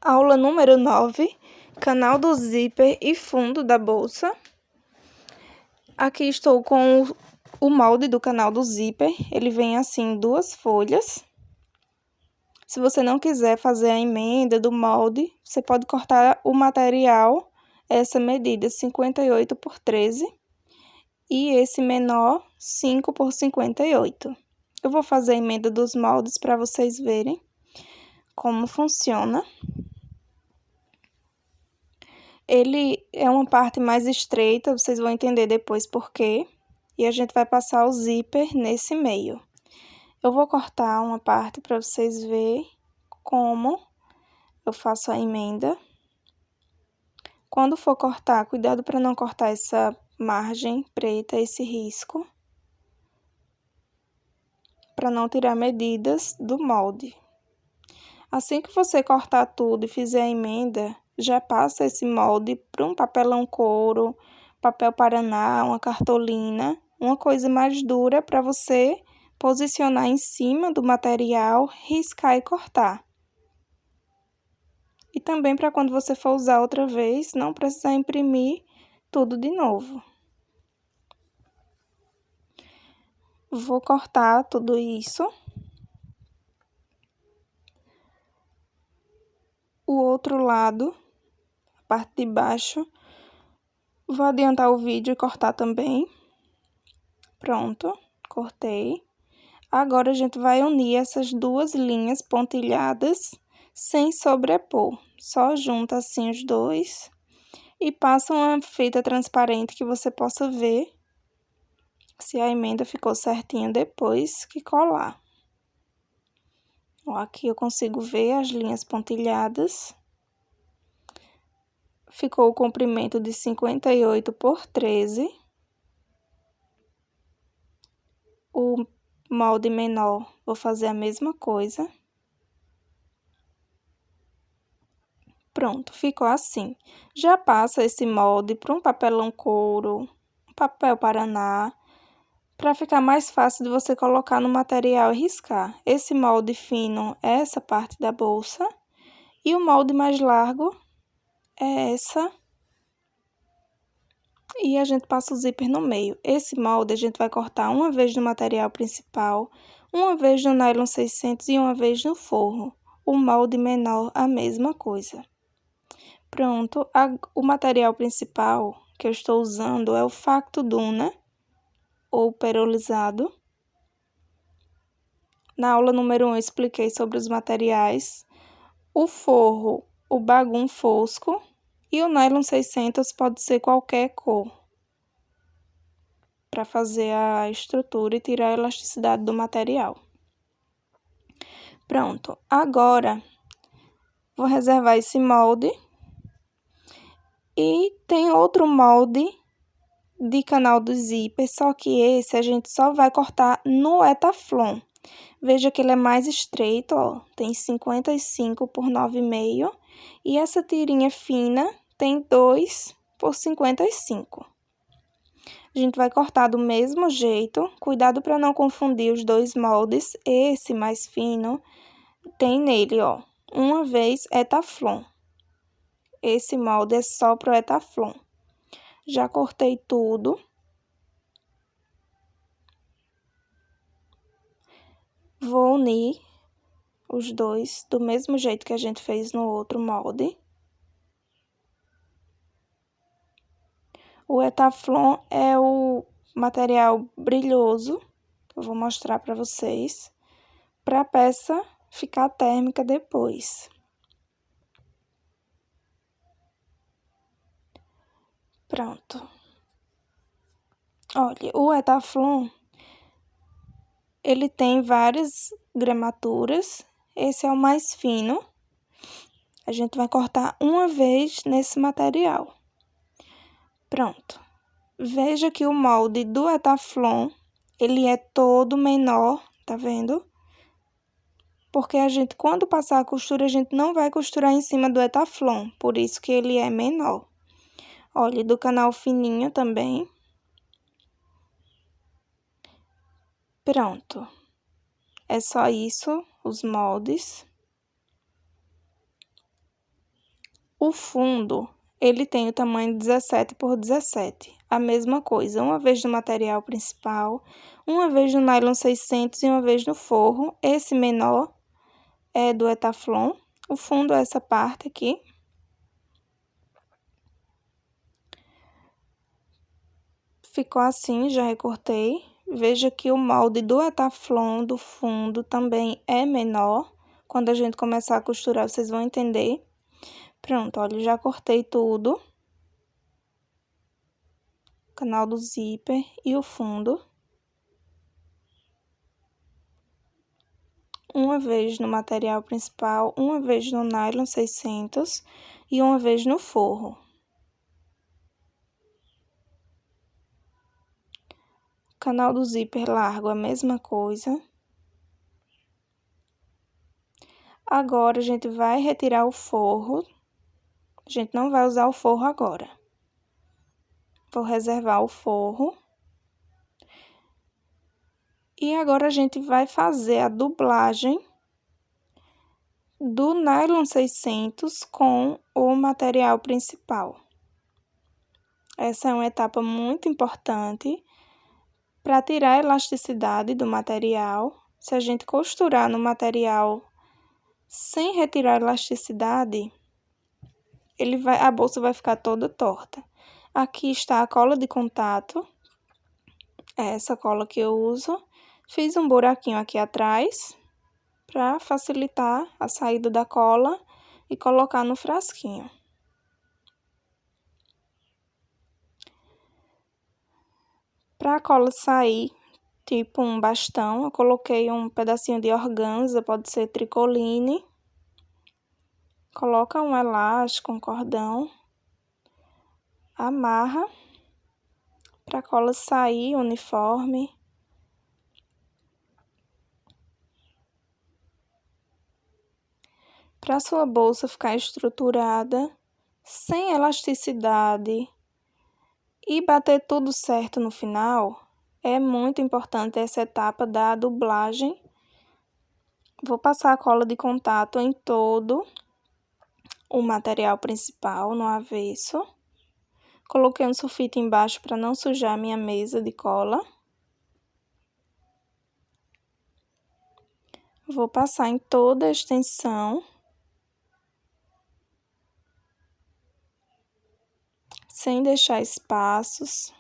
Aula número 9, canal do zíper e fundo da bolsa. Aqui estou com o molde do canal do zíper, ele vem assim em 2 folhas. Se você não quiser fazer a emenda do molde, você pode cortar o material, essa medida 58 por 13, e esse menor 5 por 58. Eu vou fazer a emenda dos moldes para vocês verem como funciona. Ele é uma parte mais estreita, vocês vão entender depois por quê. E a gente vai passar o zíper nesse meio. Eu vou cortar uma parte para vocês verem como eu faço a emenda. Quando for cortar, cuidado para não cortar essa margem preta, esse risco, para não tirar medidas do molde. Assim que você cortar tudo e fizer a emenda, já passa esse molde para um papelão couro, papel paraná, uma cartolina, uma coisa mais dura para você posicionar em cima do material, riscar e cortar. E também para quando você for usar outra vez, não precisar imprimir tudo de novo. Vou cortar tudo isso. O outro lado, a parte de baixo, vou adiantar o vídeo e cortar também. Pronto, cortei. Agora a gente vai unir essas 2 linhas pontilhadas sem sobrepor. Só junta assim os dois e passa uma fita transparente que você possa ver se a emenda ficou certinha depois que colar. Ó, aqui eu consigo ver as linhas pontilhadas. Ficou o comprimento de 58 por 13. O molde menor, vou fazer a mesma coisa. Pronto, ficou assim. Já passa esse molde para um papelão couro, um papel paraná, para ficar mais fácil de você colocar no material e riscar. Esse molde fino é essa parte da bolsa e o molde mais largo é essa. E a gente passa o zíper no meio. Esse molde a gente vai cortar uma vez no material principal, uma vez no nylon 600 e uma vez no forro. O molde menor, a mesma coisa. Pronto, o material principal que eu estou usando é o Facto Duna, ou perolizado. Na aula número 1 eu expliquei sobre os materiais. O forro, o bagum fosco, e o nylon 600 pode ser qualquer cor, para fazer a estrutura e tirar a elasticidade do material. Pronto, agora vou reservar esse molde. E tem outro molde de canal do zíper, só que esse a gente só vai cortar no Etaflon. Veja que ele é mais estreito, ó, tem 55 por 9,5 e essa tirinha fina tem 2 por 55. A gente vai cortar do mesmo jeito, cuidado para não confundir os 2 moldes. Esse mais fino tem nele, ó, uma vez Etaflon. Esse molde é só pro Etaflon. Já cortei tudo. Vou unir os dois do mesmo jeito que a gente fez no outro molde. O Etaflon é o material brilhoso, eu vou mostrar para vocês, para a peça ficar térmica depois. Pronto. Olha, o Etaflon, ele tem várias gramaturas, esse é o mais fino. A gente vai cortar uma vez nesse material. Pronto. Veja que o molde do Etaflon, ele é todo menor, tá vendo? Porque a gente, quando passar a costura, a gente não vai costurar em cima do Etaflon, por isso que ele é menor. Olha, do canal fininho também. Pronto. É só isso, os moldes. O fundo, ele tem o tamanho 17 por 17. A mesma coisa, uma vez no material principal, uma vez no nylon 600 e uma vez no forro. Esse menor é do Etaflon. O fundo é essa parte aqui. Ficou assim, já recortei. Veja que o molde do Etaflon do fundo também é menor. Quando a gente começar a costurar, vocês vão entender. Pronto, olha, já cortei tudo. Canal do zíper e o fundo. Uma vez no material principal, uma vez no nylon 600 e uma vez no forro. Canal do zíper largo, a mesma coisa. Agora, a gente vai retirar o forro. A gente não vai usar o forro agora. Vou reservar o forro. E agora, a gente vai fazer a dublagem do nylon 600 com o material principal. Essa é uma etapa muito importante para tirar a elasticidade do material. Se a gente costurar no material sem retirar a elasticidade, a bolsa vai ficar toda torta. Aqui está a cola de contato, é essa cola que eu uso. Fiz um buraquinho aqui atrás para facilitar a saída da cola e colocar no frasquinho. Para a cola sair, tipo um bastão, eu coloquei um pedacinho de organza, pode ser tricoline. Coloca um elástico, um cordão, amarra para a cola sair uniforme. Para sua bolsa ficar estruturada, sem elasticidade e bater tudo certo no final, é muito importante essa etapa da dublagem. Vou passar a cola de contato em todo o material principal, no avesso. Coloquei um sulfite embaixo para não sujar minha mesa de cola. Vou passar em toda a extensão. Sem deixar espaços,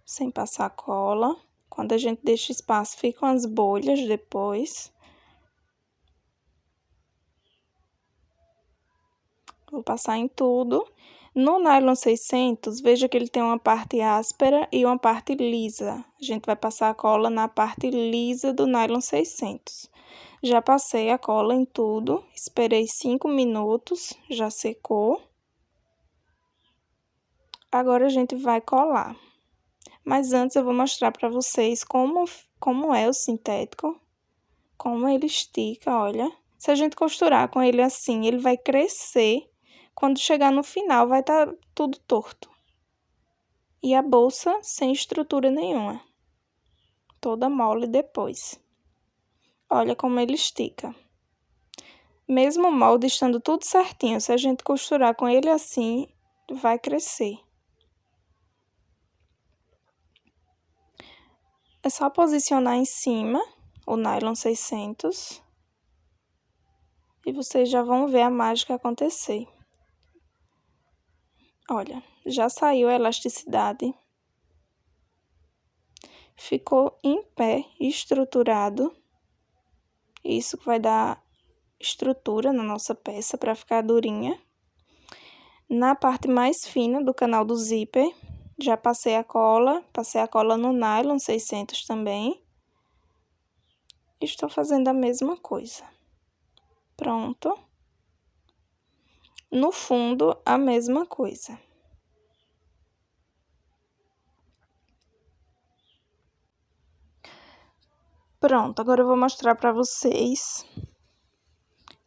sem passar cola. Quando a gente deixa espaço, ficam as bolhas depois. Vou passar em tudo. No nylon 600, veja que ele tem uma parte áspera e uma parte lisa. A gente vai passar a cola na parte lisa do nylon 600. Já passei a cola em tudo, esperei 5 minutos, já secou. Agora a gente vai colar. Mas antes eu vou mostrar para vocês como é o sintético, como ele estica, olha. Se a gente costurar com ele assim, ele vai crescer. Quando chegar no final, vai estar tudo torto. E a bolsa sem estrutura nenhuma. Toda mole depois. Olha como ele estica. Mesmo o molde estando tudo certinho, se a gente costurar com ele assim, vai crescer. É só posicionar em cima o nylon 600 e vocês já vão ver a mágica acontecer. Olha, já saiu a elasticidade. Ficou em pé, estruturado. Isso vai dar estrutura na nossa peça para ficar durinha. Na parte mais fina do canal do zíper, já passei a cola no nylon 600 também. Estou fazendo a mesma coisa. Pronto. No fundo, a mesma coisa. Pronto, agora eu vou mostrar para vocês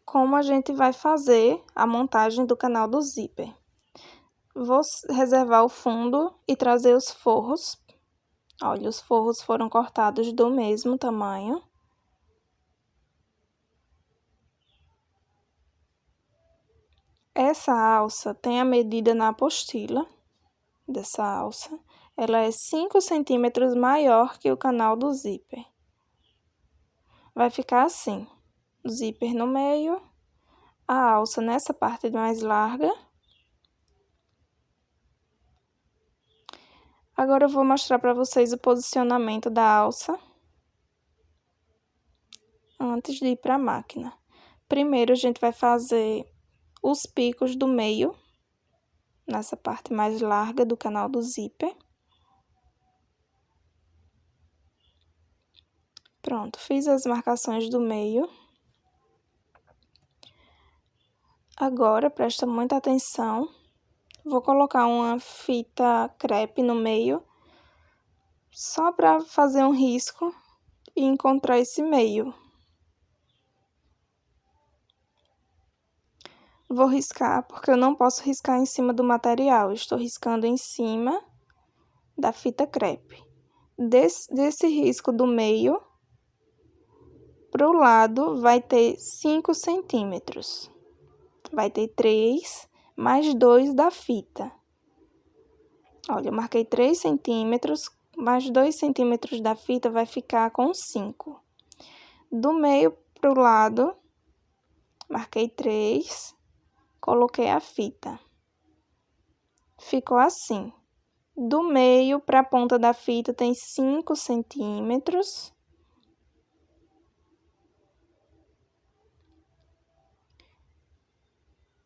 como a gente vai fazer a montagem do canal do zíper. Vou reservar o fundo e trazer os forros. Olha, os forros foram cortados do mesmo tamanho. Essa alça tem a medida na apostila dessa alça. Ela é 5 centímetros maior que o canal do zíper. Vai ficar assim, o zíper no meio, a alça nessa parte mais larga. Agora eu vou mostrar para vocês o posicionamento da alça antes de ir para a máquina. Primeiro a gente vai fazer os picos do meio, nessa parte mais larga do canal do zíper. Pronto, fiz as marcações do meio. Agora, presta muita atenção. Vou colocar uma fita crepe no meio, só para fazer um risco e encontrar esse meio. Vou riscar, porque eu não posso riscar em cima do material. Eu estou riscando em cima da fita crepe. Desse risco do meio para o lado vai ter 5 centímetros. Vai ter 3 mais 2 da fita. Olha, eu marquei 3 centímetros, mais 2 centímetros da fita vai ficar com 5. Do meio para o lado, marquei 3, coloquei a fita. Ficou assim. Do meio para a ponta da fita tem 5 centímetros.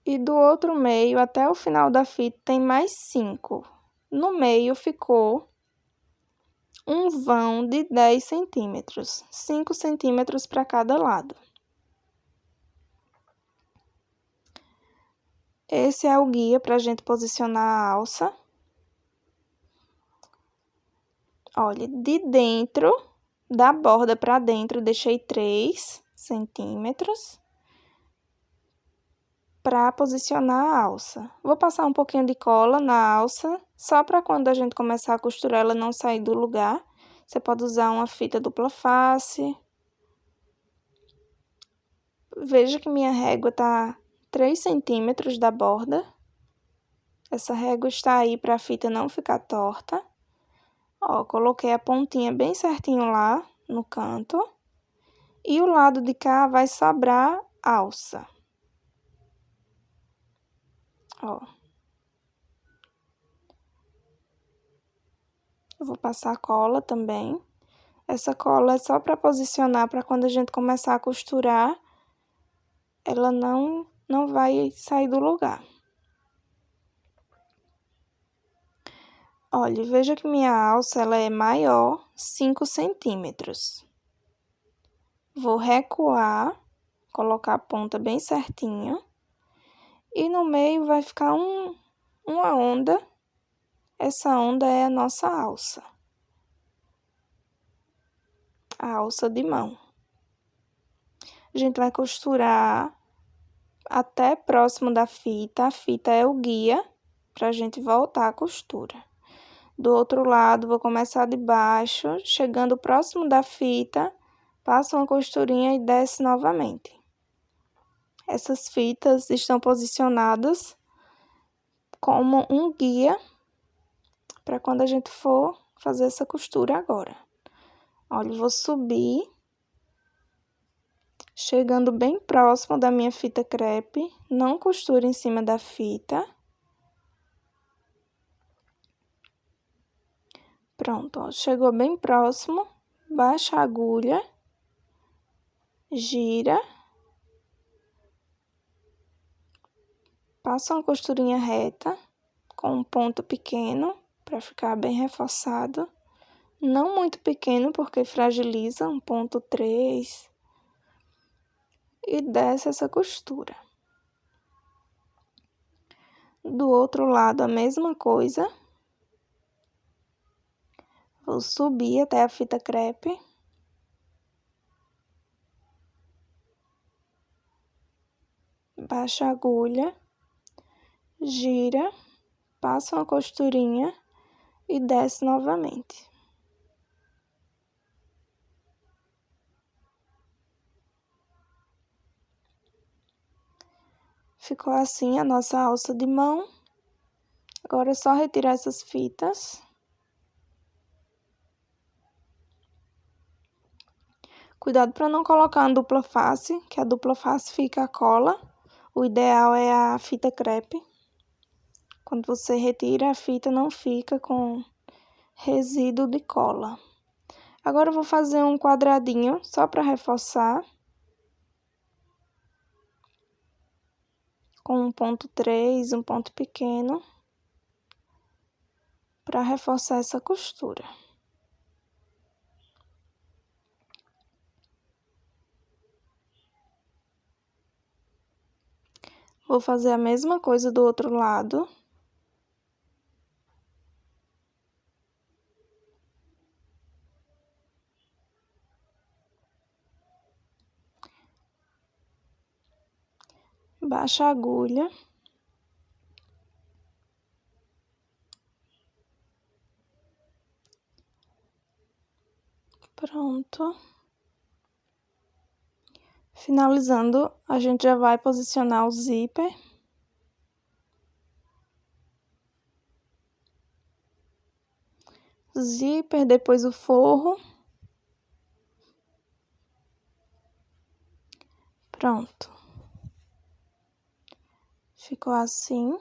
E do outro meio até o final da fita tem mais 5. No meio ficou um vão de 10 centímetros, 5 centímetros para cada lado. Esse é o guia para a gente posicionar a alça. Olha, de dentro, da borda para dentro, deixei 3 centímetros para posicionar a alça. Vou passar um pouquinho de cola na alça, só para quando a gente começar a costurar ela não sair do lugar. Você pode usar uma fita dupla face. Veja que minha régua tá 3 centímetros da borda. Essa régua está aí para a fita não ficar torta. Ó, coloquei a pontinha bem certinho lá no canto. E o lado de cá vai sobrar alça. Ó. Eu vou passar cola também. Essa cola é só para posicionar, para quando a gente começar a costurar, ela não vai sair do lugar. Olha, veja que minha alça, ela é maior, 5 centímetros. Vou recuar, colocar a ponta bem certinha. E no meio vai ficar uma onda. Essa onda é a nossa alça. A alça de mão. A gente vai costurar até próximo da fita. A fita é o guia para a gente voltar a costura. Do outro lado, vou começar de baixo, chegando próximo da fita, passo uma costurinha e desce novamente. Essas fitas estão posicionadas como um guia para quando a gente for fazer essa costura agora. Olha, eu vou subir, chegando bem próximo da minha fita crepe, não costure em cima da fita. Pronto, ó, chegou bem próximo, baixa a agulha, gira, passa uma costurinha reta com um ponto pequeno para ficar bem reforçado. Não muito pequeno porque fragiliza, 1,3. E desce essa costura. Do outro lado a mesma coisa. Vou subir até a fita crepe. Baixa a agulha, gira, passa uma costurinha e desce novamente. Ficou assim a nossa alça de mão. Agora é só retirar essas fitas. Cuidado para não colocar uma dupla face, que a dupla face fica a cola. O ideal é a fita crepe. Quando você retira, a fita não fica com resíduo de cola. Agora eu vou fazer um quadradinho só para reforçar. Com um ponto 3, um ponto pequeno. Para reforçar essa costura. Vou fazer a mesma coisa do outro lado. Baixa a agulha. Pronto. Finalizando, a gente já vai posicionar o zíper. Zíper, depois o forro. Pronto. Ficou assim.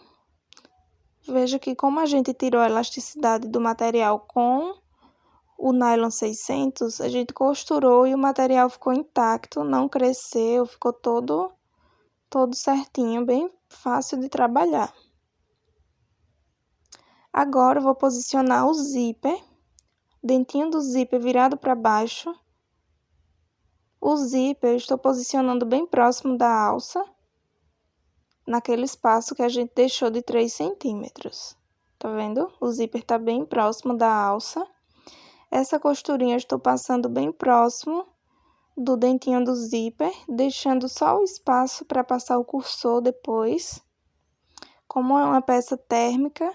Veja que como a gente tirou a elasticidade do material com o nylon 600, a gente costurou e o material ficou intacto, não cresceu, ficou todo certinho, bem fácil de trabalhar. Agora eu vou posicionar o zíper, dentinho do zíper virado para baixo. O zíper eu estou posicionando bem próximo da alça, naquele espaço que a gente deixou de 3 centímetros. Tá vendo? O zíper tá bem próximo da alça. Essa costurinha eu estou passando bem próximo do dentinho do zíper, deixando só o espaço para passar o cursor depois. Como é uma peça térmica,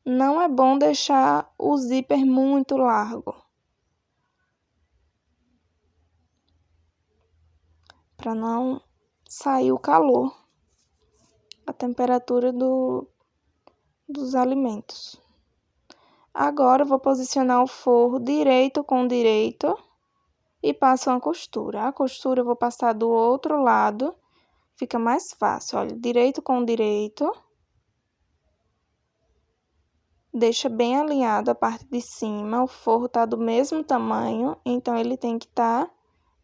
não é bom deixar o zíper muito largo, para não sair o calor, a temperatura dos alimentos. Agora, eu vou posicionar o forro direito com direito e passo uma costura. A costura eu vou passar do outro lado, fica mais fácil. Olha, direito com direito. Deixa bem alinhado a parte de cima, o forro tá do mesmo tamanho, então ele tem que estar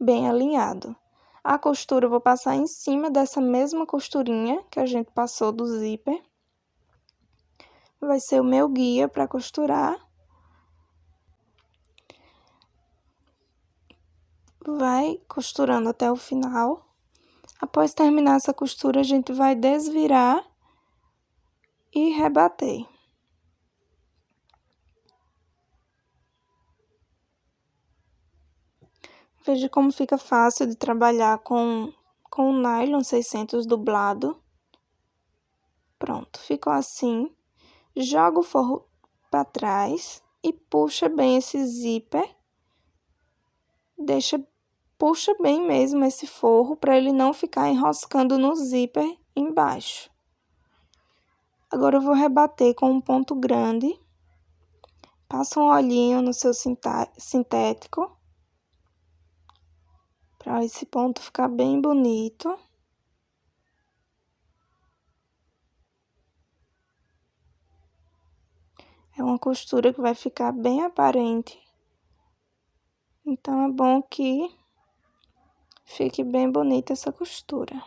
bem alinhado. A costura eu vou passar em cima dessa mesma costurinha que a gente passou do zíper. Vai ser o meu guia para costurar. Vai costurando até o final. Após terminar essa costura, a gente vai desvirar e rebater. Veja como fica fácil de trabalhar com o nylon 600 dublado. Pronto, ficou assim. Joga o forro para trás e puxa bem esse zíper. Puxa bem mesmo esse forro para ele não ficar enroscando no zíper embaixo. Agora eu vou rebater com um ponto grande. Passa um olhinho no seu sintético, para esse ponto ficar bem bonito. É uma costura que vai ficar bem aparente. Então, é bom que fique bem bonita essa costura.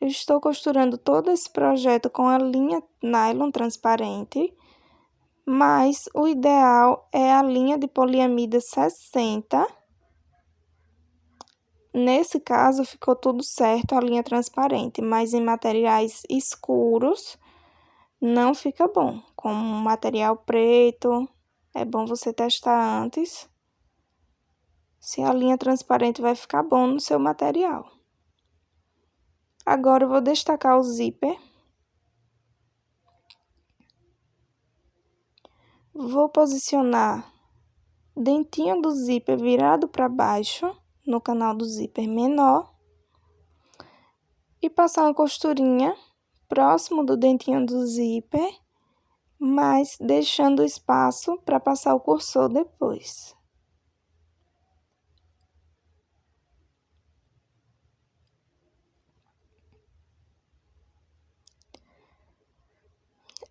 Eu estou costurando todo esse projeto com a linha nylon transparente, mas o ideal é a linha de poliamida 60. Nesse caso, ficou tudo certo a linha transparente, mas em materiais escuros não fica bom. Como material preto, é bom você testar antes se a linha transparente vai ficar bom no seu material. Agora eu vou destacar o zíper. Vou posicionar dentinho do zíper virado para baixo no canal do zíper menor. E passar uma costurinha próximo do dentinho do zíper, mas deixando espaço para passar o cursor depois.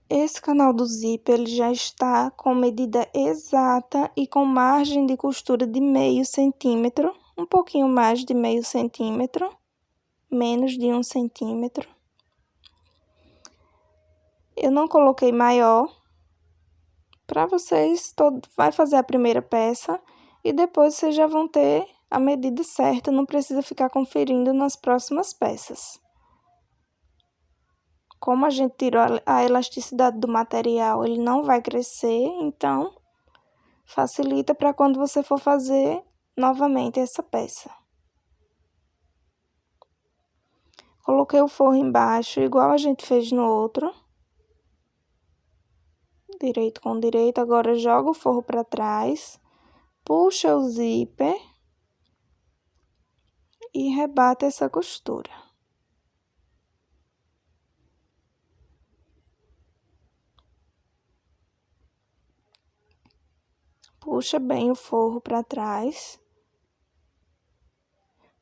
Esse canal do zíper, ele já está com medida exata e com margem de costura de meio centímetro, um pouquinho mais de meio centímetro, menos de 1 centímetro. Eu não coloquei maior, para vocês, vai fazer a primeira peça e depois vocês já vão ter a medida certa, não precisa ficar conferindo nas próximas peças. Como a gente tirou a elasticidade do material, ele não vai crescer, então facilita para quando você for fazer novamente essa peça. Coloquei o forro embaixo, igual a gente fez no outro. Direito com direito, agora joga o forro para trás, puxa o zíper e rebate essa costura. Puxa bem o forro para trás.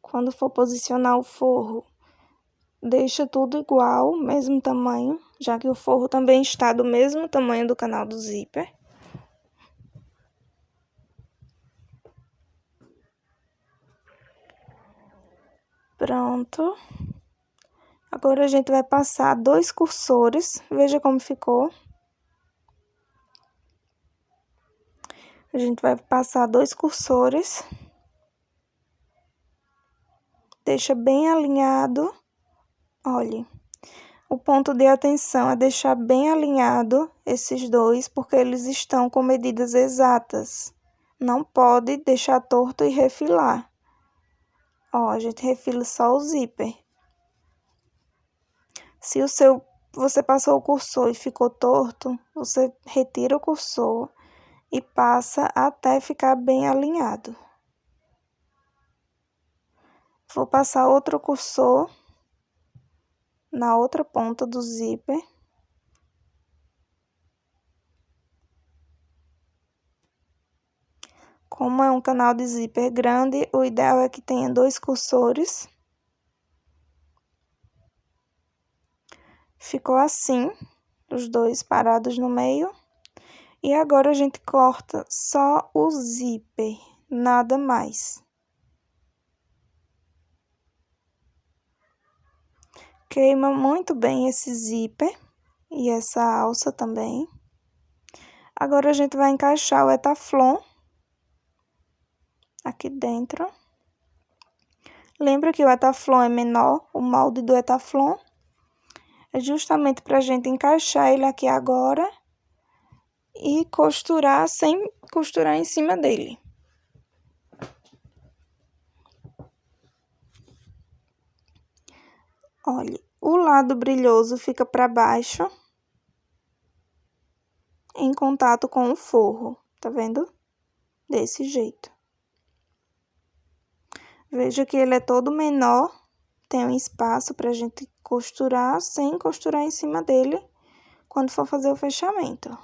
Quando for posicionar o forro, deixa tudo igual, mesmo tamanho, já que o forro também está do mesmo tamanho do canal do zíper. Pronto. Agora a gente vai passar 2 cursores, veja como ficou. A gente vai passar 2 cursores. Deixa bem alinhado. Olhe, o ponto de atenção é deixar bem alinhado esses dois, porque eles estão com medidas exatas. Não pode deixar torto e refilar. Ó, a gente refila só o zíper. Se você passou o cursor e ficou torto, você retira o cursor e passa até ficar bem alinhado. Vou passar outro cursor na outra ponta do zíper. Como é um canal de zíper grande, o ideal é que tenha 2 cursores. Ficou assim, os dois parados no meio. E agora a gente corta só o zíper, nada mais. Queima muito bem esse zíper e essa alça também. Agora a gente vai encaixar o etaflon aqui dentro. Lembra que o etaflon é menor, o molde do etaflon. É justamente para a gente encaixar ele aqui agora e costurar sem costurar em cima dele. Olha, o lado brilhoso fica para baixo, em contato com o forro, tá vendo? Desse jeito. Veja que ele é todo menor, tem um espaço pra gente costurar, sem costurar em cima dele, quando for fazer o fechamento.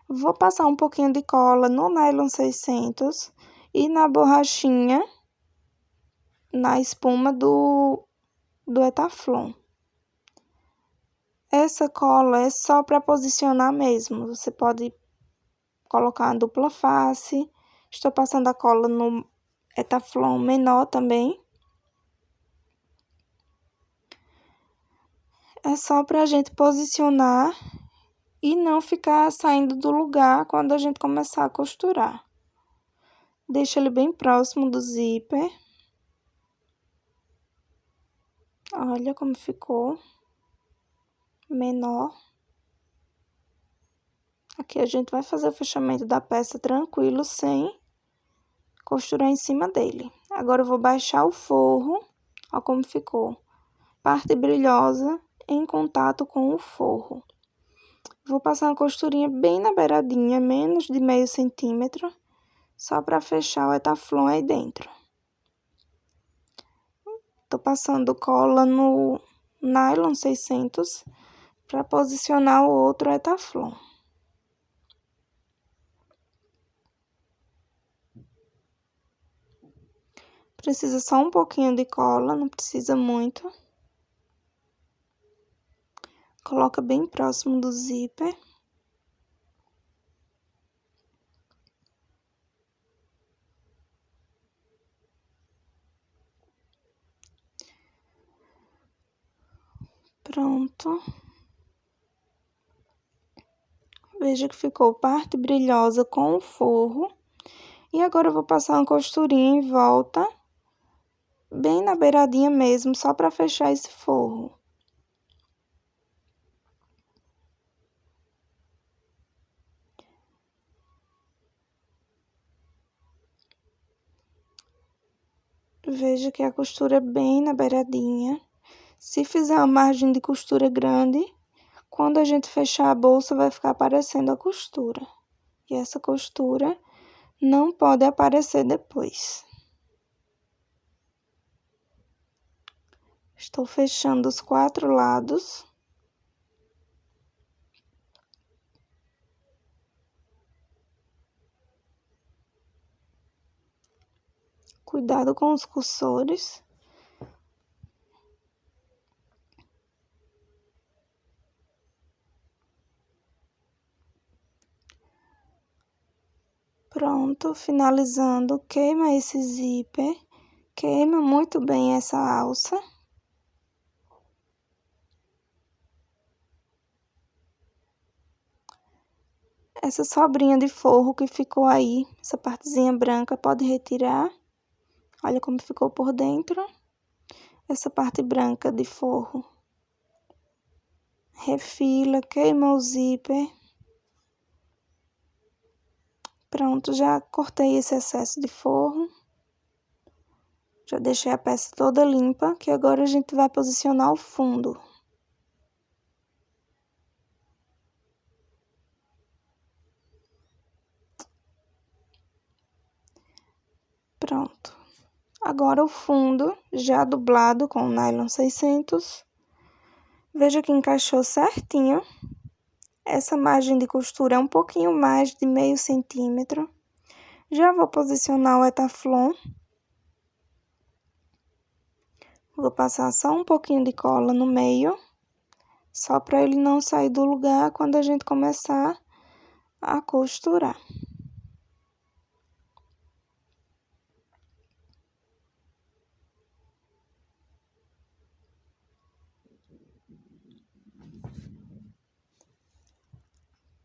Vou passar um pouquinho de cola no nylon 600 e na borrachinha, na espuma do etaflon. Essa cola é só para posicionar mesmo, você pode colocar a dupla face. Estou passando a cola no etaflon menor também. É só para a gente posicionar e não ficar saindo do lugar quando a gente começar a costurar. Deixa ele bem próximo do zíper. Olha como ficou. Menor. Aqui a gente vai fazer o fechamento da peça tranquilo, sem costurar em cima dele. Agora eu vou baixar o forro. Olha como ficou. Parte brilhosa em contato com o forro. Vou passar uma costurinha bem na beiradinha, menos de meio centímetro, só para fechar o etaflon aí dentro. Tô passando cola no nylon 600 para posicionar o outro Etaflon. Precisa só um pouquinho de cola, não precisa muito. Coloca bem próximo do zíper. Pronto. Veja que ficou parte brilhosa com o forro. E agora eu vou passar uma costurinha em volta, bem na beiradinha mesmo, só para fechar esse forro. Veja que a costura é bem na beiradinha. Se fizer uma margem de costura grande, quando a gente fechar a bolsa, vai ficar aparecendo a costura. E essa costura não pode aparecer depois. Estou fechando os 4 lados. Cuidado com os cursores. Pronto, finalizando, queima esse zíper, queima muito bem essa alça. Essa sobrinha de forro que ficou aí, essa partezinha branca, pode retirar. Olha como ficou por dentro. Essa parte branca de forro. Refila, queima o zíper. Pronto, já cortei esse excesso de forro. Já deixei a peça toda limpa, que agora a gente vai posicionar o fundo. Pronto. Agora o fundo, já dublado com nylon 600. Veja que encaixou certinho. Essa margem de costura é um pouquinho mais de meio centímetro. Já vou posicionar o Etaflon. Vou passar só um pouquinho de cola no meio, só para ele não sair do lugar quando a gente começar a costurar.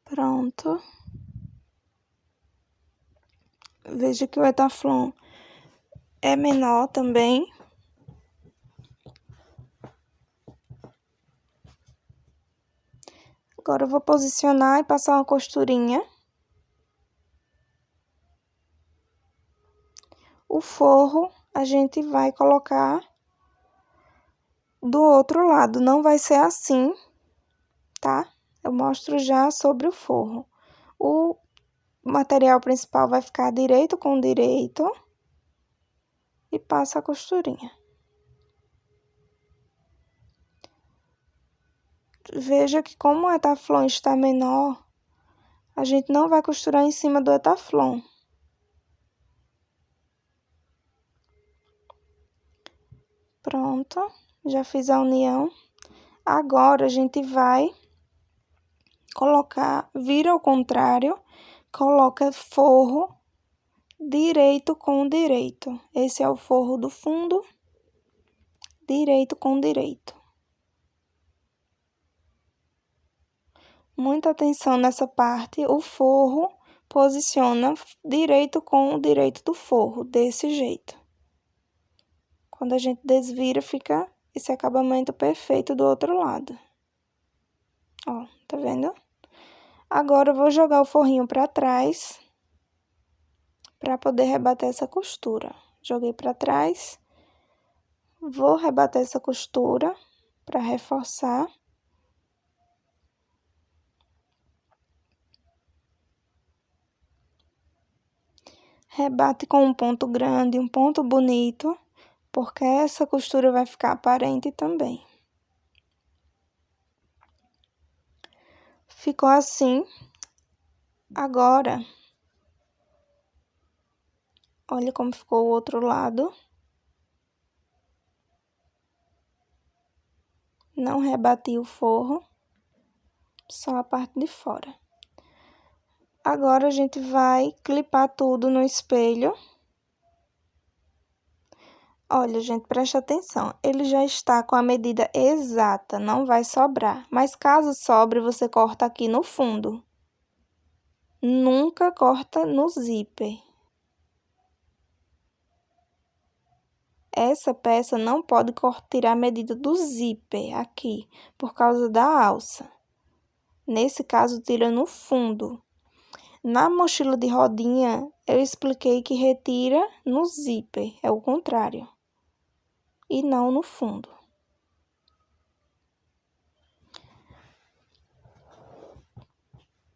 Pronto. Veja que o Etaflon é menor também. Agora eu vou posicionar e passar uma costurinha. O forro a gente vai colocar do outro lado, não vai ser assim, tá? Eu mostro já sobre o forro. O material principal vai ficar direito com direito e passa a costurinha. Veja que como o Etaflon está menor, a gente não vai costurar em cima do Etaflon. Pronto, já fiz a união. Agora a gente vai colocar, vira ao contrário, coloca forro direito com direito. Esse é o forro do fundo, direito com direito. Muita atenção nessa parte, o forro posiciona direito com o direito do forro, desse jeito. Quando a gente desvira, fica esse acabamento perfeito do outro lado. Ó, tá vendo? Agora eu vou jogar o forrinho pra trás, pra poder rebater essa costura. Joguei pra trás, vou rebater essa costura pra reforçar. Rebate com um ponto grande, um ponto bonito, porque essa costura vai ficar aparente também. Ficou assim. Agora, olha como ficou o outro lado. Não rebati o forro, só a parte de fora. Agora, a gente vai clipar tudo no espelho. Olha, gente, preste atenção. Ele já está com a medida exata, não vai sobrar. Mas caso sobre, você corta aqui no fundo. Nunca corta no zíper. Essa peça não pode tirar a medida do zíper aqui, por causa da alça. Nesse caso, tira no fundo. Na mochila de rodinha, eu expliquei que retira no zíper, é o contrário. E não no fundo.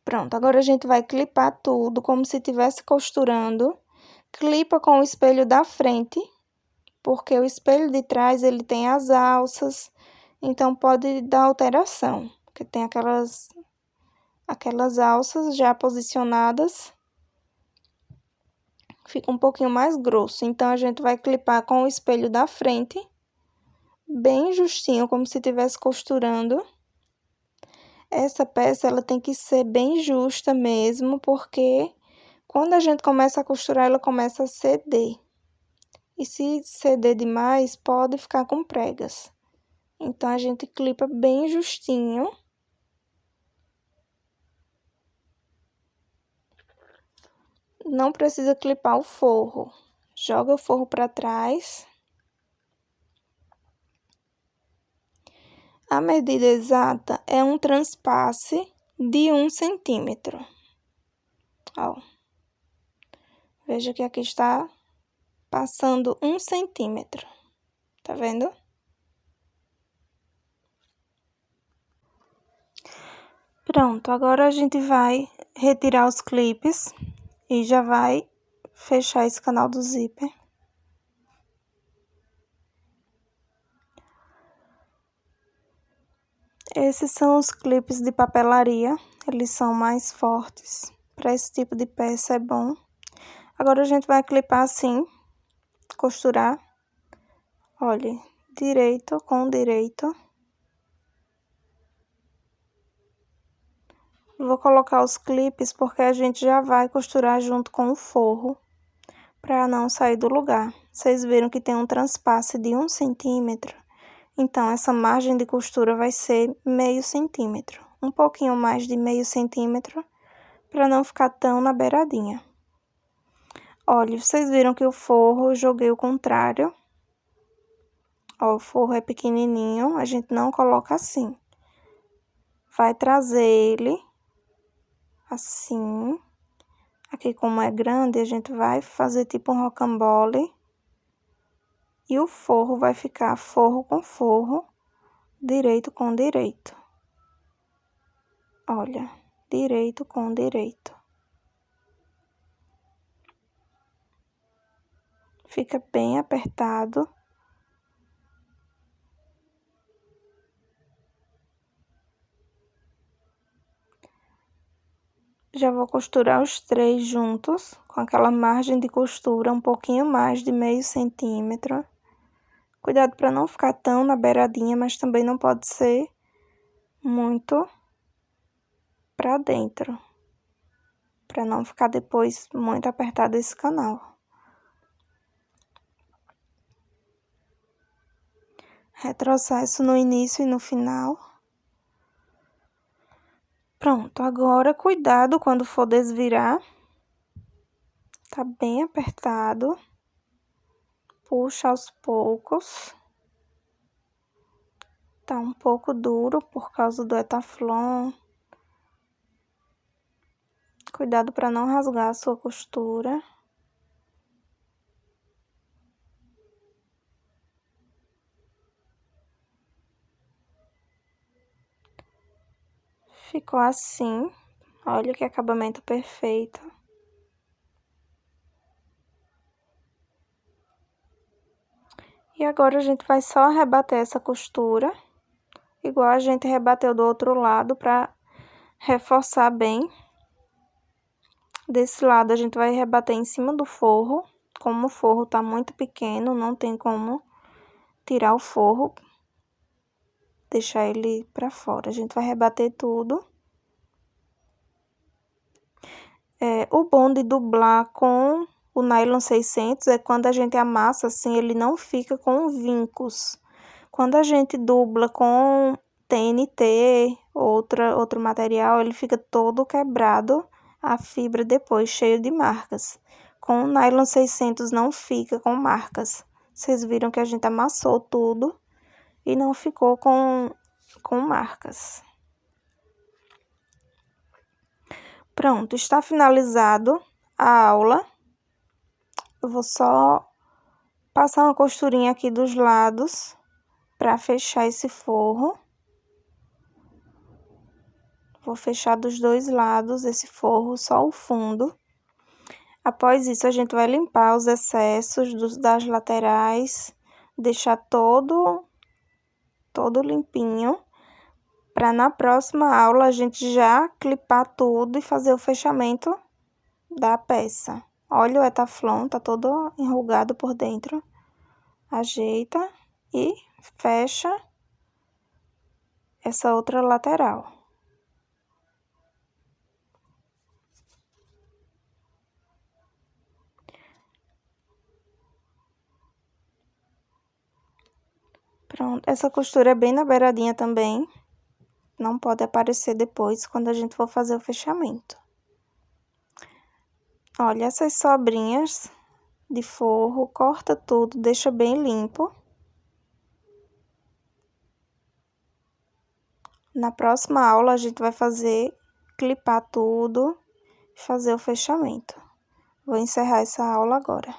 Pronto, agora a gente vai clipar tudo como se estivesse costurando. Clipa com o espelho da frente, porque o espelho de trás, ele tem as alças, então pode dar alteração, porque tem aquelas alças já posicionadas, fica um pouquinho mais grosso. Então, a gente vai clipar com o espelho da frente, bem justinho, como se estivesse costurando. Essa peça, ela tem que ser bem justa mesmo, porque quando a gente começa a costurar, ela começa a ceder. E se ceder demais, pode ficar com pregas. Então, a gente clipa bem justinho. Não precisa clipar o forro. Joga o forro para trás. A medida exata é um transpasse de 1 centímetro. Ó. Veja que aqui está passando 1 centímetro. Tá vendo? Pronto, agora a gente vai retirar os clipes e já vai fechar esse canal do zíper. Esses são os clipes de papelaria, eles são mais fortes. Para esse tipo de peça é bom. Agora a gente vai clipar assim, costurar. Olha, direito com direito. Vou colocar os clipes porque a gente já vai costurar junto com o forro, para não sair do lugar. Vocês viram que tem um transpasse de 1 centímetro. Então, essa margem de costura vai ser meio centímetro. Um pouquinho mais de meio centímetro, para não ficar tão na beiradinha. Olha, vocês viram que o forro eu joguei o contrário. Ó, o forro é pequenininho, a gente não coloca assim. Vai trazer ele assim. Aqui, como é grande, a gente vai fazer tipo um rocambole. E o forro vai ficar forro com forro, direito com direito. Olha, direito com direito. Fica bem apertado. Já vou costurar os 3 juntos, com aquela margem de costura um pouquinho mais de meio centímetro. Cuidado para não ficar tão na beiradinha, mas também não pode ser muito para dentro, para não ficar depois muito apertado esse canal. Retrocesso no início e no final. Pronto, agora cuidado quando for desvirar. Tá bem apertado. Puxa aos poucos. Tá um pouco duro por causa do Etaflon. Cuidado para não rasgar a sua costura. Ficou assim. Olha que acabamento perfeito. E agora a gente vai só rebater essa costura, igual a gente rebateu do outro lado, para reforçar bem. Desse lado a gente vai rebater em cima do forro. Como o forro tá muito pequeno, não tem como tirar o forro, deixar ele pra fora. A gente vai rebater tudo. O bom de dublar com o nylon 600 é quando a gente amassa assim, ele não fica com vincos. Quando a gente dubla com TNT, outro material, ele fica todo quebrado, a fibra depois, cheio de marcas. Com o nylon 600 não fica com marcas. Vocês viram que a gente amassou tudo e não ficou com marcas. Pronto, está finalizado a aula. Eu vou só passar uma costurinha aqui dos lados para fechar esse forro. Vou fechar dos dois lados esse forro, só o fundo. Após isso, a gente vai limpar os excessos das laterais, deixar todo limpinho, para na próxima aula a gente já clipar tudo e fazer o fechamento da peça. Olha o Etaflon, tá todo enrugado por dentro. Ajeita e fecha essa outra lateral. Pronto, essa costura é bem na beiradinha também. Não pode aparecer depois quando a gente for fazer o fechamento. Olha, essas sobrinhas de forro, corta tudo, deixa bem limpo. Na próxima aula a gente vai clipar tudo e fazer o fechamento. Vou encerrar essa aula agora.